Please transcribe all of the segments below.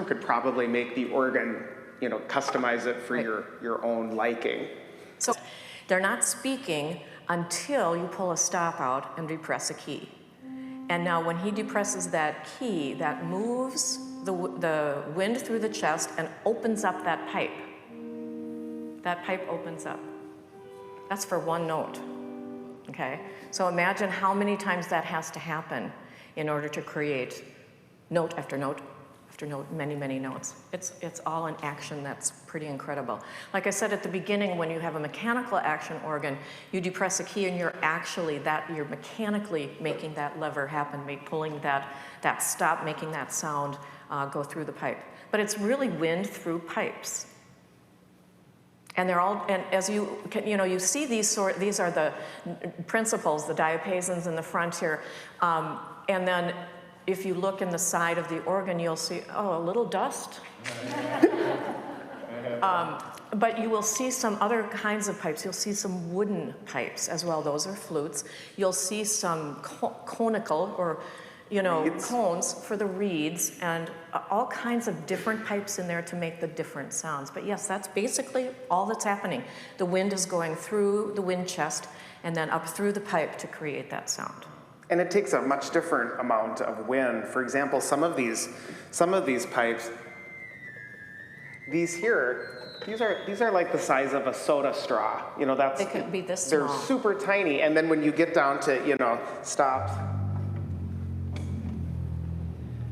term could probably make the organ, customize it for your own liking. So they're not speaking until you pull a stop out and depress a key. And now when he depresses that key, that moves the wind through the chest and opens up that pipe. That pipe opens up. That's for one note, okay? So imagine how many times that has to happen in order to create note after note after note, many, many notes. It's all in action. That's pretty incredible. Like I said at the beginning, when you have a mechanical action organ, you depress a key and you're mechanically making that lever happen, pulling that stop, making that sound go through the pipe. But it's really wind through pipes. And they're all, and as you see these are the principles, the diapasons in the front here, and then if you look in the side of the organ, you'll see, a little dust. But you will see some other kinds of pipes. You'll see some wooden pipes as well. Those are flutes. You'll see some conical or, reeds. Cones for the reeds, and all kinds of different pipes in there to make the different sounds. But yes, that's basically all that's happening. The wind is going through the wind chest and then up through the pipe to create that sound. And it takes a much different amount of wind. For example, some of these pipes, these are like the size of a soda straw. They could be this small. They're super tiny. And then when you get down to, stops.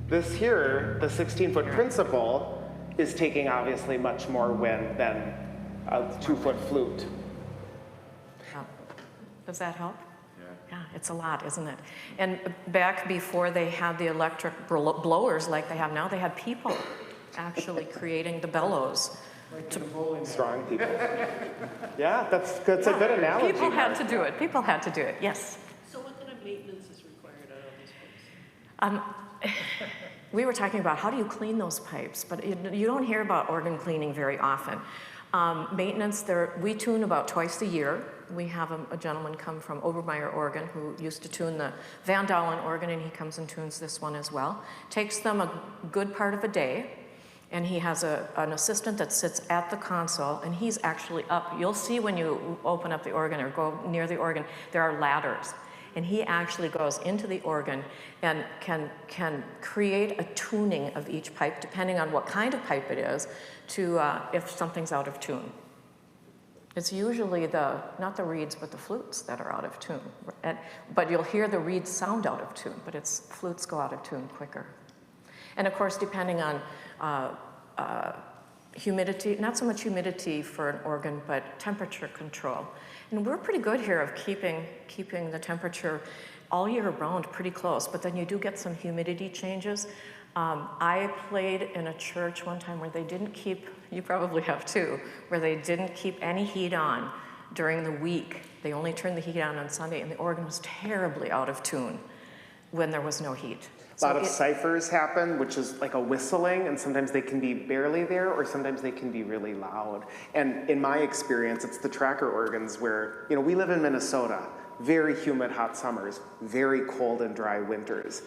This here, the 16-foot principal, is taking obviously much more wind than a 2-foot flute. Does that help? Yeah, it's a lot, isn't it? And back before they had the electric blowers like they have now, they had people actually creating the bellows. Strong people. Yeah, that's a good analogy. People had to do it. People had to do it, yes. So what kind of maintenance is required out of these pipes? We were talking about how do you clean those pipes, but you don't hear about organ cleaning very often. Maintenance, we tune about twice a year. We have a gentleman come from Obermeyer, Oregon, who used to tune the Van Dalen organ, and he comes and tunes this one as well. Takes them a good part of a day, and he has an assistant that sits at the console, and he's actually up. You'll see when you open up the organ or go near the organ, there are ladders. And he actually goes into the organ and can create a tuning of each pipe, depending on what kind of pipe it is, to if something's out of tune. It's usually not the reeds, but the flutes that are out of tune. But you'll hear the reeds sound out of tune, but flutes go out of tune quicker. And of course, depending on humidity, not so much humidity for an organ, but temperature control. And we're pretty good here of keeping the temperature all year round pretty close, but then you do get some humidity changes. I played in a church one time where they didn't keep, you probably have too, where they didn't keep any heat on during the week. They only turned the heat on Sunday, and the organ was terribly out of tune when there was no heat. A lot of ciphers happen, which is like a whistling, and sometimes they can be barely there, or sometimes they can be really loud. And in my experience, it's the tracker organs where, we live in Minnesota, very humid hot summers, very cold and dry winters.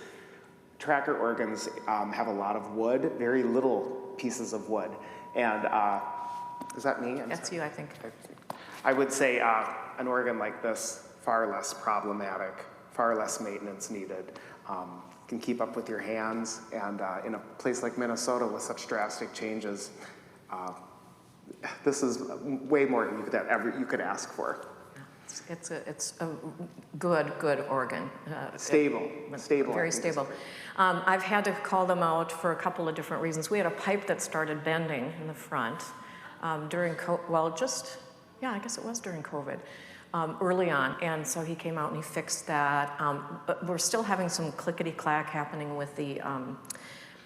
Tracker organs have a lot of wood, very little pieces of wood. And is that me? That's you, I think. I would say an organ like this, far less problematic, far less maintenance needed. Can keep up with your hands, and in a place like Minnesota with such drastic changes, this is way more than you could ask for. It's a good organ. Stable. Very stable. I've had to call them out for a couple of different reasons. We had a pipe that started bending in the front during I guess it was during COVID. Early on, and so he came out and he fixed that. But we're still having some clickety-clack happening with the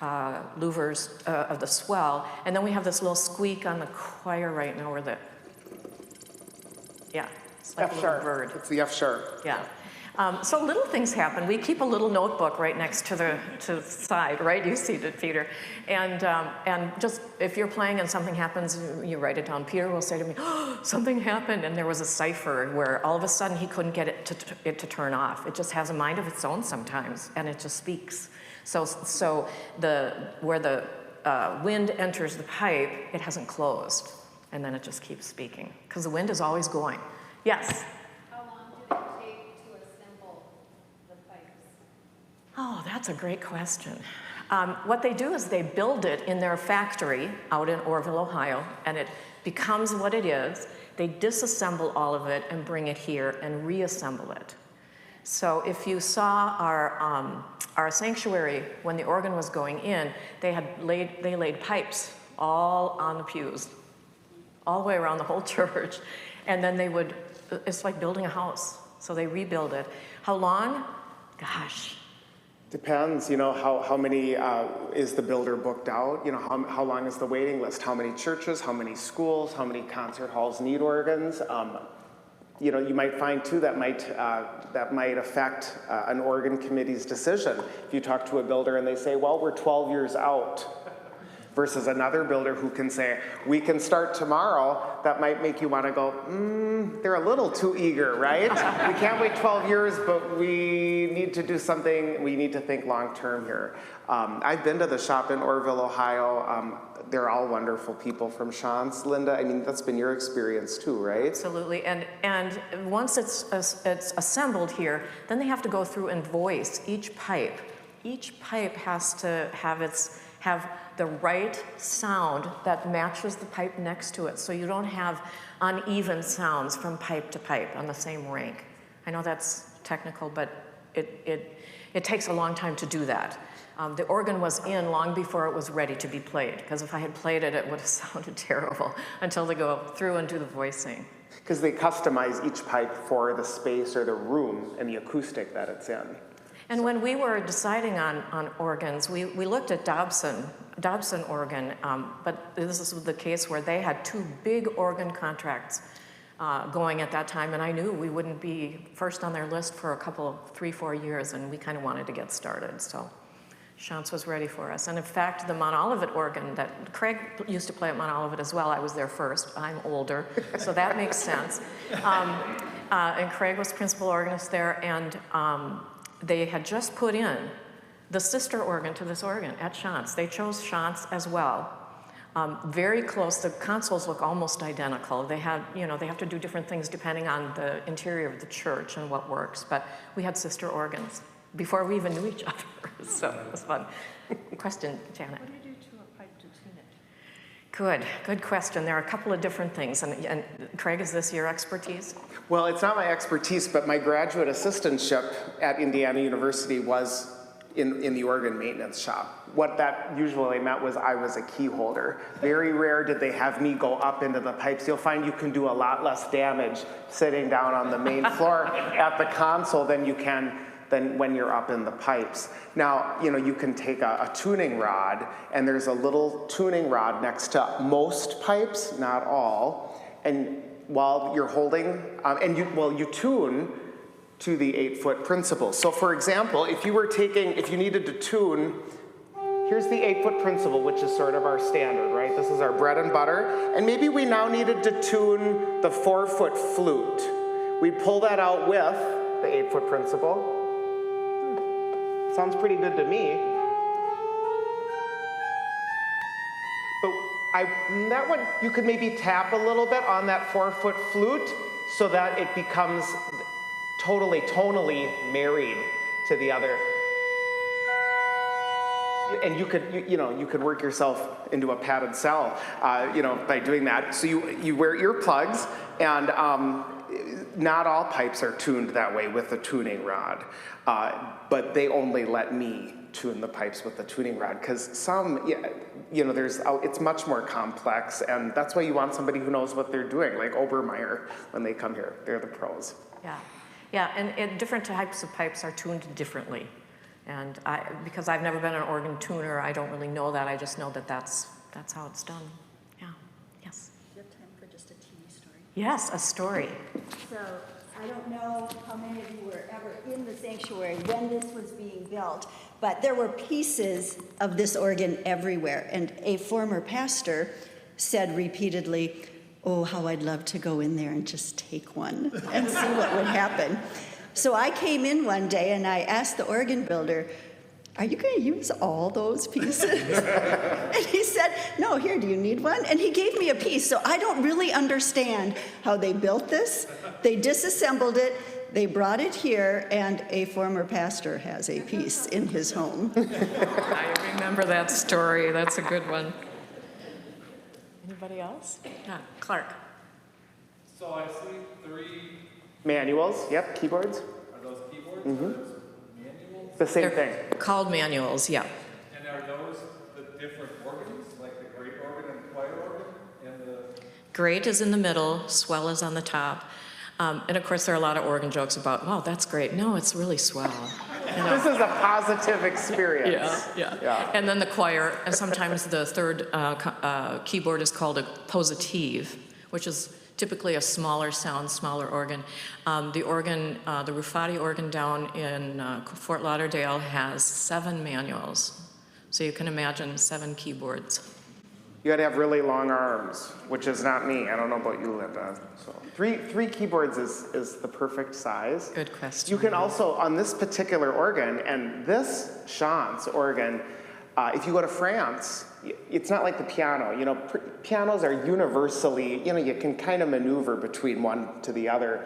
louvers of the swell, and then we have this little squeak on the choir right now, where it's like a little bird. It's the F sharp. Yeah. So little things happen. We keep a little notebook right next to the side, right? You see it, Peter. And just if you're playing and something happens, you write it down. Peter will say to me, something happened, and there was a cipher where all of a sudden he couldn't get it to turn off. It just has a mind of its own sometimes, and it just speaks. So where the wind enters the pipe, it hasn't closed, and then it just keeps speaking, because the wind is always going. Yes? How long did it take to assemble the pipes? Oh, that's a great question. What they do is they build it in their factory out in Orrville, Ohio, and it becomes what it is. They disassemble all of it and bring it here and reassemble it. So if you saw our sanctuary, when the organ was going in, they laid pipes all on the pews, all the way around the whole church. And then they would, it's like building a house. So they rebuild it. How long? Gosh. Depends, how many is the builder booked out? How long is the waiting list? How many churches, how many schools, how many concert halls need organs? You might find too that might affect an organ committee's decision. If you talk to a builder and they say, well, we're 12 years out, versus another builder who can say, we can start tomorrow, that might make you want to go, they're a little too eager, right? We can't wait 12 years, but we need to do something, we need to think long-term here. I've been to the shop in Orrville, Ohio. They're all wonderful people from Sean's. Linda, I mean, that's been your experience too, right? Absolutely, and once it's assembled here, then they have to go through and voice each pipe. Each pipe has to have the right sound that matches the pipe next to it, so you don't have uneven sounds from pipe to pipe on the same rank. I know that's technical, but it takes a long time to do that. The organ was in long before it was ready to be played, because if I had played it, it would have sounded terrible until they go through and do the voicing. Because they customize each pipe for the space or the room and the acoustic that it's in. And when we were deciding on organs, we looked at Dobson organ, but this is the case where they had 2 big organ contracts going at that time, and I knew we wouldn't be first on their list for a couple, 3-4 years, and we kind of wanted to get started, so Shantz was ready for us. And in fact, the Mount Olivet organ that Kraig used to play at Mount Olivet as well. I was there first. I'm older, so that makes sense. And Kraig was principal organist there, and they had just put in the sister organ to this organ at Shantz. They chose Shantz as well. Very close. The consoles look almost identical. They have to do different things depending on the interior of the church and what works. But we had sister organs before we even knew each other, so it was fun. Question, Janet. What do you do to a pipe to tune it? Good question. There are a couple of different things, and Kraig, is this your expertise? Well, it's not my expertise, but my graduate assistantship at Indiana University was in the organ maintenance shop. What that usually meant was I was a key holder. Very rare did they have me go up into the pipes. You'll find you can do a lot less damage sitting down on the main floor at the console than when you're up in the pipes. Now, you can take a tuning rod, and there's a little tuning rod next to most pipes, not all, and while you're holding, you tune to the 8-foot principle. So for example, if you needed to tune, here's the 8-foot principle, which is sort of our standard, right? This is our bread and butter, and maybe we now needed to tune the 4-foot flute. We'd pull that out with the 8-foot principle. Sounds pretty good to me. But that one, you could maybe tap a little bit on that 4-foot flute so that it becomes totally tonally married to the other. And you could work yourself into a padded cell, by doing that. So you wear earplugs, and not all pipes are tuned that way with the tuning rod, but they only let me tune the pipes with the tuning rod, because it's much more complex, and that's why you want somebody who knows what they're doing, like Obermeyer, when they come here. They're the pros. Yeah, and different types of pipes are tuned differently. And because I've never been an organ tuner, I don't really know that. I just know that that's how it's done. Yeah, yes. Do you have time for just a teeny story? Yes, a story. So I don't know how many of you were ever in the sanctuary when this was being built, but there were pieces of this organ everywhere. And a former pastor said repeatedly, "Oh, how I'd love to go in there and just take one and see what would happen." So I came in one day and I asked the organ builder, "Are you going to use all those pieces?" And he said, no, here, do you need one? And he gave me a piece. So I don't really understand how they built this. They disassembled it. They brought it here, and a former pastor has a piece in his home. I remember that story. That's a good one. Anybody else? Yeah, Clark. So I see 3, Manuals, yep, keyboards, are those keyboards? Are those manuals? the same They're thing. called manuals, yeah. And are those the different organs, like the great organ and choir organ? And the, Great is in the middle, swell is on the top. And of course, there are a lot of organ jokes about, wow, that's great. No, it's really swell. You know? This is a positive experience. Yeah. And then the choir, and sometimes the third keyboard is called a positive, which is typically a smaller sound, smaller organ. The organ, the Rufati organ down in Fort Lauderdale has 7 manuals. So you can imagine 7 keyboards. You got to have really long arms, which is not me. I don't know about you, Linda. So three keyboards is the perfect size. Good question. You can also, on this particular organ, and this Chant's organ, if you go to France, it's not like the piano. You know, pianos are universally, you know, you can kind of maneuver between one to the other.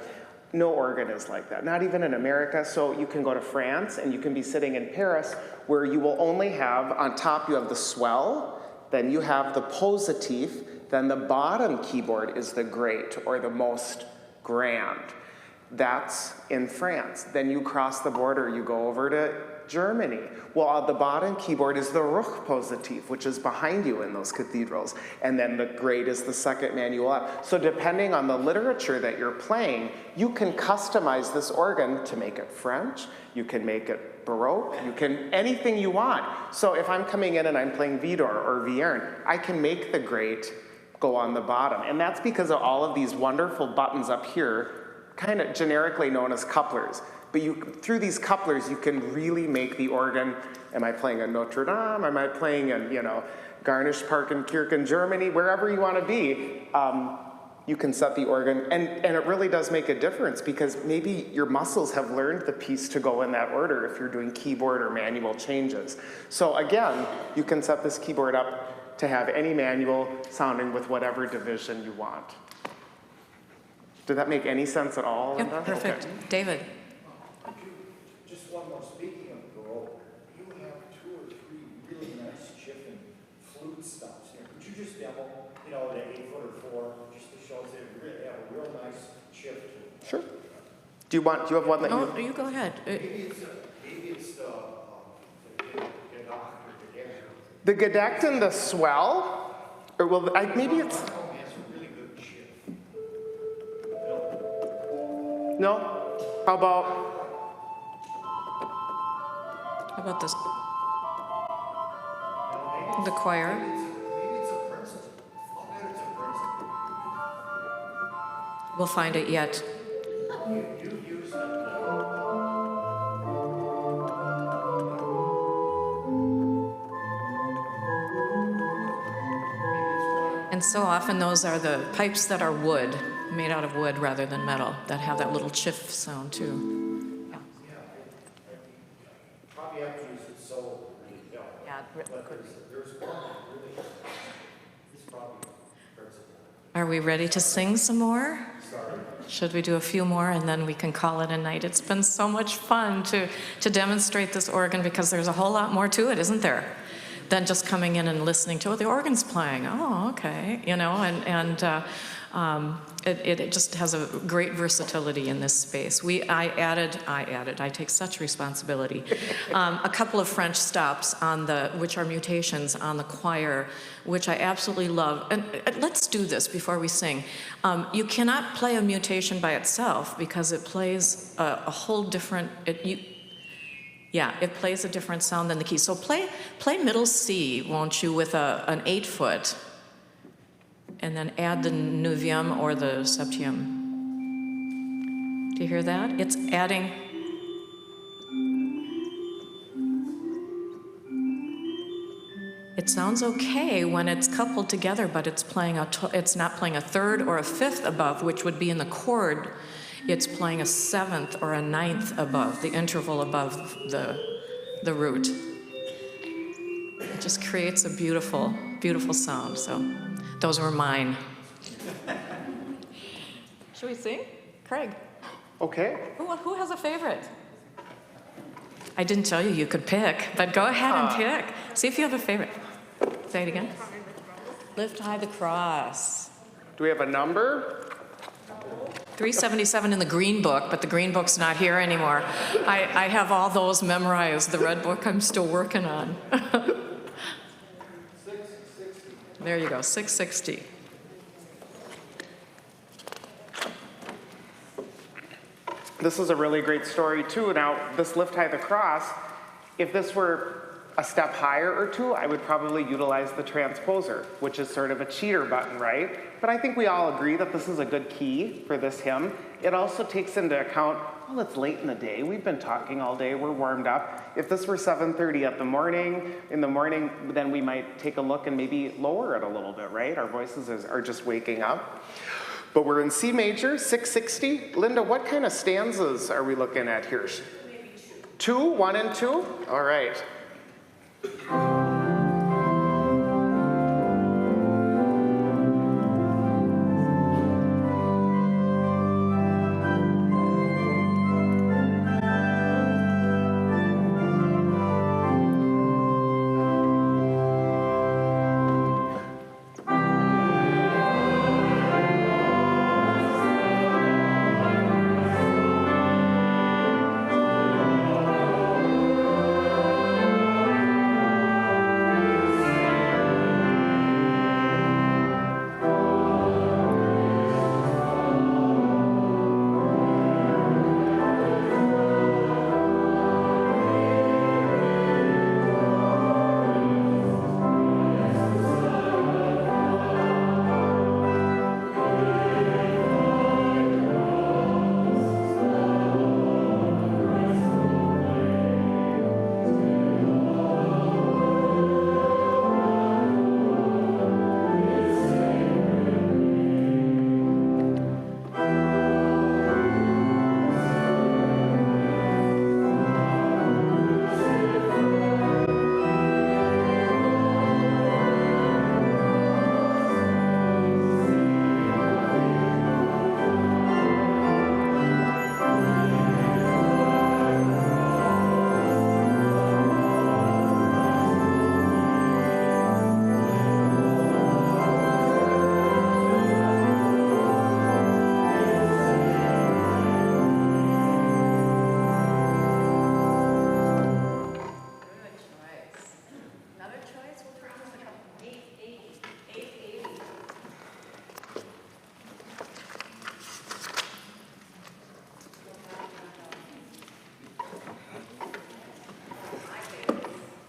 No organ is like that, not even in America. So you can go to France and you can be sitting in Paris where you will only have, on top you have the swell, then you have the positif, then the bottom keyboard is the great or the most grand. That's in France. Then you cross the border, you go over to Germany. Well, the bottom keyboard is the Ruch positif, which is behind you in those cathedrals. And then the great is the second manual up. So depending on the literature that you're playing, you can customize this organ to make it French, you can make it Baroque, you can, anything you want. So if I'm coming in and I'm playing Vidor or Vierne, I can make the great go on the bottom. And that's because of all of these wonderful buttons up here, kind of generically known as couplers. But through these couplers, you can really make the organ. Am I playing in Notre Dame? Am I playing in, you know, Garmisch-Partenkirchen, Germany? Wherever you want to be, you can set the organ. And it really does make a difference because maybe your muscles have learned the piece to go in that order if you're doing keyboard or manual changes. So again, you can set this keyboard up to have any manual sounding with whatever division you want. Did that make any sense at all? Yep, perfect. Okay. David. Just one more, speaking of Baroque, you have 2 or 3 really nice chiffon flute stops here. Could you just demo, you know, the 8-foot or 4, just to show us they really have a real nice chiff to it? Sure. Do you have one that No, you go ahead. Maybe it's the Gedach or Gedach. The Gedect and the swell? Or maybe it's... It's a really good chiff. No? How about... How about this? The choir. Maybe it's a principle. I'll bet it's a principle. We'll find it yet. You use it. And so often those are the pipes that are wood, made out of wood rather than metal, that have that little chiff sound too. Probably have to use it so, you know. Yeah. But there's one that really is probably principle. Are we ready to sing some more? Should we do a few more and then we can call it a night? It's been so much fun to demonstrate this organ because there's a whole lot more to it, isn't there? Than just coming in and listening to, the organ's playing. Oh, okay, you know, it just has a great versatility in this space. I take such responsibility. A couple of French stops which are mutations on the choir, which I absolutely love. And let's do this before we sing. You cannot play a mutation by itself because it plays a whole different, it plays a different sound than the key. So play middle C, won't you, with an 8-foot, and then add the neuvième or the septième. Do you hear that? It's adding. It sounds okay when it's coupled together, but it's not playing a third or a fifth above, which would be in the chord. It's playing a 7th or a 9th above, the interval above the root. It just creates a beautiful Beautiful sound. So those were mine. Should we sing? Kraig, Okay. who has a favorite? I didn't tell you could pick, but go ahead and pick. See if you have a favorite. Say it again. Lift high the cross. Do we have a number? 377 in the green book, but the green book's not here anymore. I have all those memorized. The red book I'm still working on. 660. There you go, 660. This is a really great story too. Now, this Lift High the Cross, if this were a step higher or two, I would probably utilize the transposer, which is sort of a cheater button, right? But I think we all agree that this is a good key for this hymn. It also takes into account, well, it's late in the day. We've been talking all day. We're warmed up. If this were 7:30 in the morning, then we might take a look and maybe lower it a little bit, right? Our voices are just waking up. But we're in C major, 660. Linda, what kind of stanzas are we looking at here? Maybe Two, 1 and 2? All right.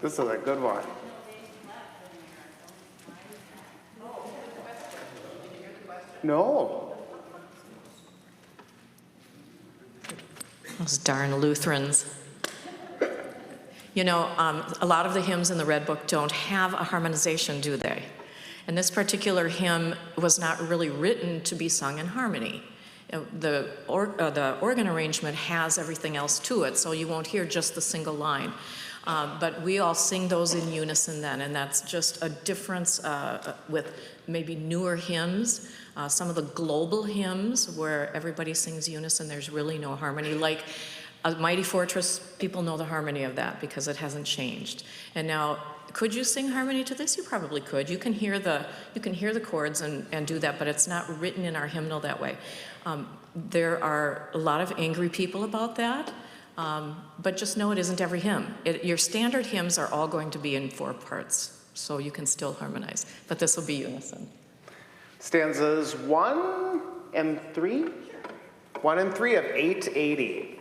This is a good one. No. Those darn Lutherans. You know, a lot of the hymns in the Red Book don't have a harmonization, do they? And this particular hymn was not really written to be sung in harmony. The organ arrangement has everything else to it, so you won't hear just the single line. But we all sing those in unison then, and that's just a difference with maybe newer hymns. Some of the global hymns where everybody sings unison, there's really no harmony. Like A Mighty Fortress, people know the harmony of that because it hasn't changed. And now, could you sing harmony to this? You probably could. You can hear the chords and do that, but it's not written in our hymnal that way. There are a lot of angry people about that, but just know it isn't every hymn. Your standard hymns are all going to be in 4 parts, so you can still harmonize, but this will be unison. Stanzas 1 and 3? 1 and 3 of 880.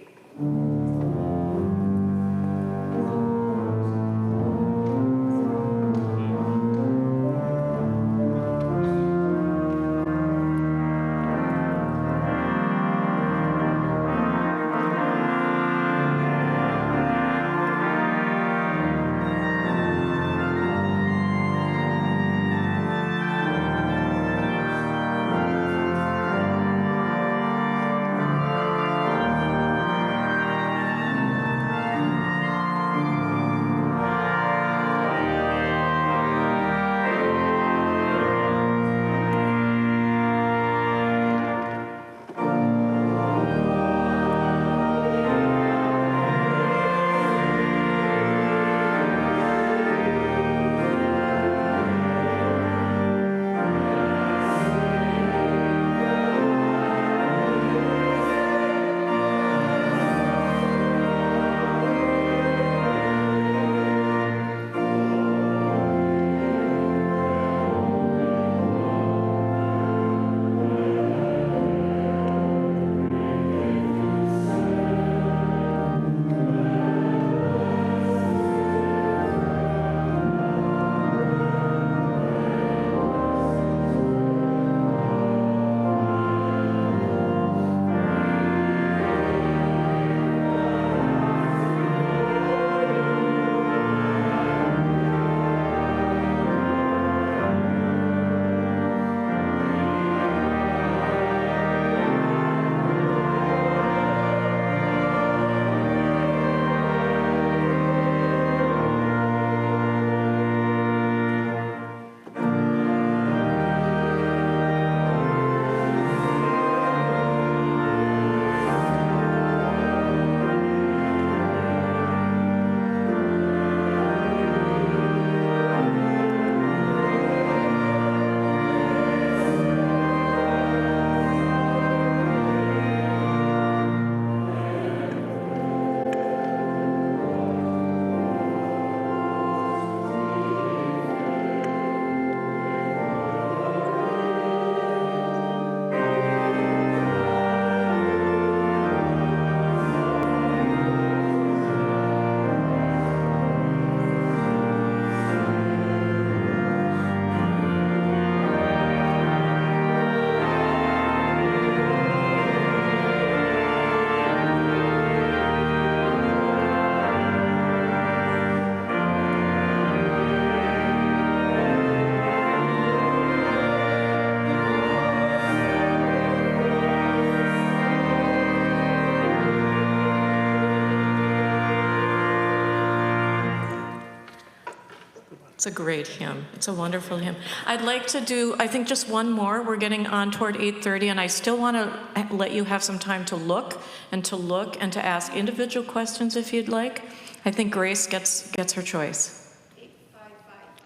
It's a great hymn. It's a wonderful hymn. I'd like to do, I think, just one more. We're getting on toward 8:30, and I still want to let you have some time to look and to ask individual questions if you'd like. I think Grace gets her choice.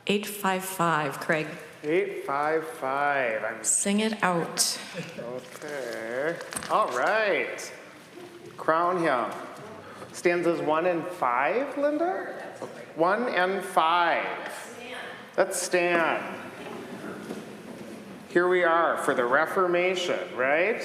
855, Kraig. 855. Sing it out. Okay. All right. Crown hymn. Stanzas 1 and 5, Linda? 1 and 5. Let's stand. Here we are for the Reformation, right?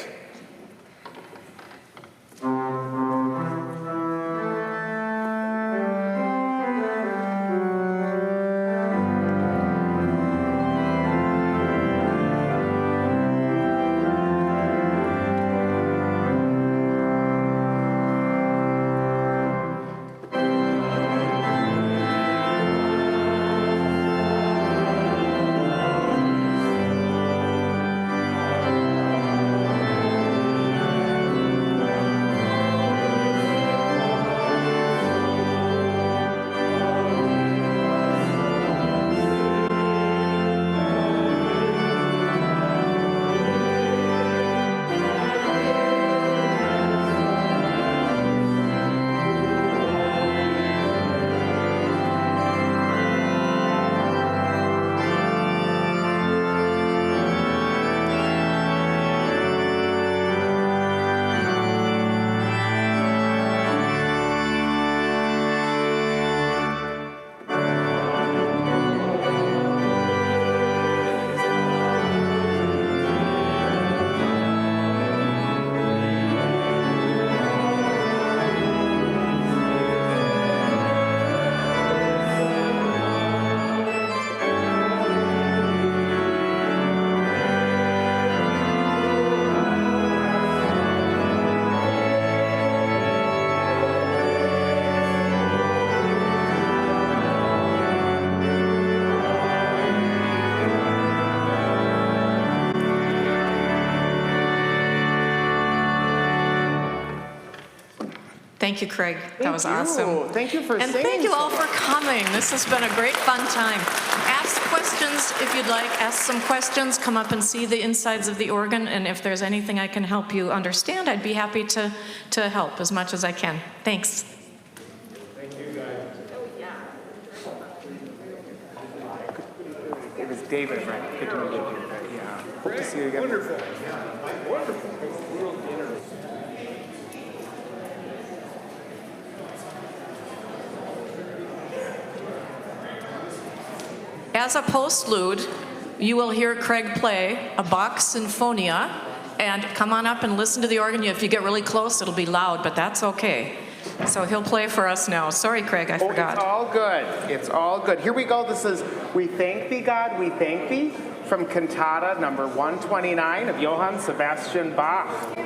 Thank you, Kraig. That was Thank you. awesome. Thank you for And singing. thank you so all for much. coming. This has been a great fun time. Ask questions if you'd like. Ask some questions. Come up and see the insides of the organ. And if there's anything I can help you understand, I'd be happy to help as much as I can. Thanks. It was David, right? Good to meet you. Yeah. Hope to see you again. Wonderful. As a postlude, you will hear Kraig play a Bach Sinfonia, and come on up and listen to the organ. If you get really close, it'll be loud, but that's okay. So he'll play for us now. Sorry, Kraig, I forgot. It's all good. It's all good. Here we go. This is We Thank Thee, God, We Thank Thee, from Cantata number 129 of Johann Sebastian Bach.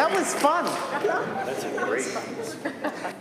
That was fun. That's a great.